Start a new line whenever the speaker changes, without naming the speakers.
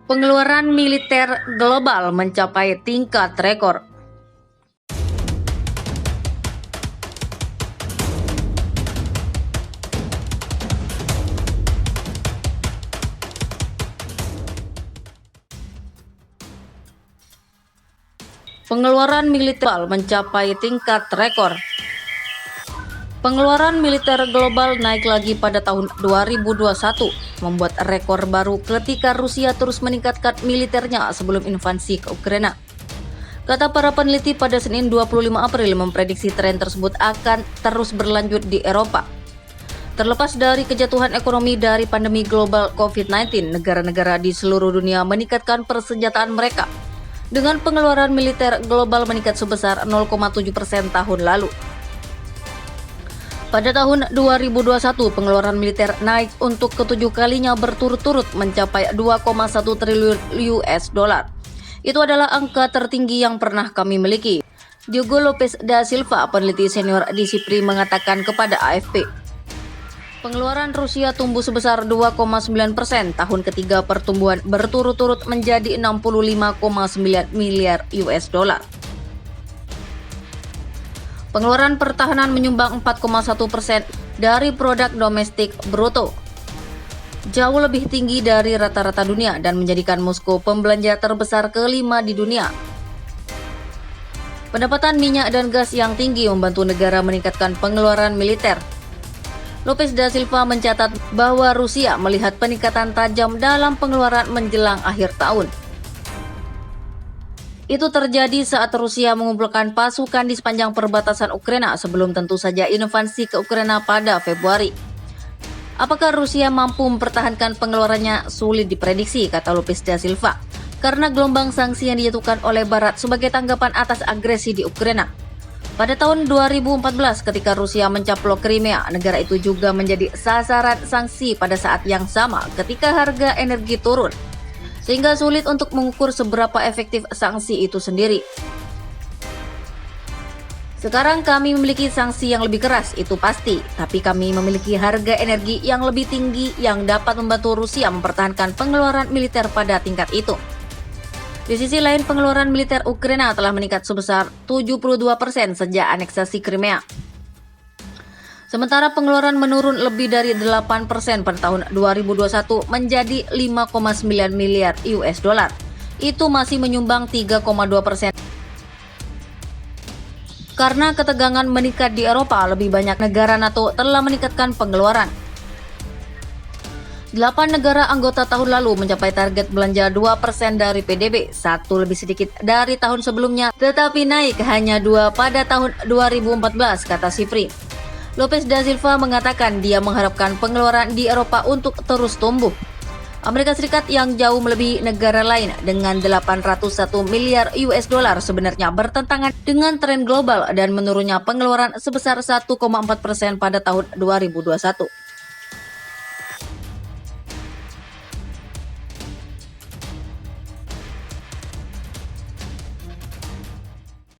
Pengeluaran militer global mencapai tingkat rekor. Pengeluaran militer mencapai tingkat rekor. Pengeluaran militer global naik lagi pada tahun 2021, membuat rekor baru ketika Rusia terus meningkatkan militernya sebelum invasi ke Ukraina. Kata para peneliti pada Senin 25 April memprediksi tren tersebut akan terus berlanjut di Eropa. Terlepas dari kejatuhan ekonomi dari pandemi global COVID-19, negara-negara di seluruh dunia meningkatkan persenjataan mereka, dengan pengeluaran militer global meningkat sebesar 0,7% tahun lalu. Pada tahun 2021, pengeluaran militer naik untuk ketujuh kalinya berturut-turut mencapai 2,1 triliun US dollar. Itu adalah angka tertinggi yang pernah kami miliki. Diogo Lopes da Silva, peneliti senior di SIPRI, mengatakan kepada AFP. Pengeluaran Rusia tumbuh sebesar 2,9%, tahun ketiga pertumbuhan berturut-turut menjadi 65,9 miliar US dollar. Pengeluaran pertahanan menyumbang 4,1% dari produk domestik bruto, jauh lebih tinggi dari rata-rata dunia dan menjadikan Moskow pembelanja terbesar kelima di dunia. Pendapatan minyak dan gas yang tinggi membantu negara meningkatkan pengeluaran militer. Lopes da Silva mencatat bahwa Rusia melihat peningkatan tajam dalam pengeluaran menjelang akhir tahun. Itu terjadi saat Rusia mengumpulkan pasukan di sepanjang perbatasan Ukraina sebelum tentu saja invasi ke Ukraina pada Februari. Apakah Rusia mampu mempertahankan pengeluarannya? Sulit diprediksi, kata Lopes da Silva, karena gelombang sanksi yang dijatuhkan oleh Barat sebagai tanggapan atas agresi di Ukraina. Pada tahun 2014, ketika Rusia mencaplok Crimea, negara itu juga menjadi sasaran sanksi pada saat yang sama ketika harga energi turun, sehingga sulit untuk mengukur seberapa efektif sanksi itu sendiri. Sekarang kami memiliki sanksi yang lebih keras, itu pasti, tapi kami memiliki harga energi yang lebih tinggi yang dapat membantu Rusia mempertahankan pengeluaran militer pada tingkat itu. Di sisi lain, pengeluaran militer Ukraina telah meningkat sebesar 72% sejak aneksasi Crimea. Sementara pengeluaran menurun lebih dari 8% pada tahun 2021 menjadi 5,9 miliar US dollar. Itu masih menyumbang 3,2%. Karena ketegangan meningkat di Eropa, lebih banyak negara NATO telah meningkatkan pengeluaran. 8 negara anggota tahun lalu mencapai target belanja 2% dari PDB, satu lebih sedikit dari tahun sebelumnya, tetapi naik hanya 2 pada tahun 2014, kata SIPRI. Lopes da Silva mengatakan dia mengharapkan pengeluaran di Eropa untuk terus tumbuh. Amerika Serikat yang jauh melebihi negara lain dengan 801 miliar US dollar sebenarnya bertentangan dengan tren global dan menurunnya pengeluaran sebesar 1,4% pada tahun 2021.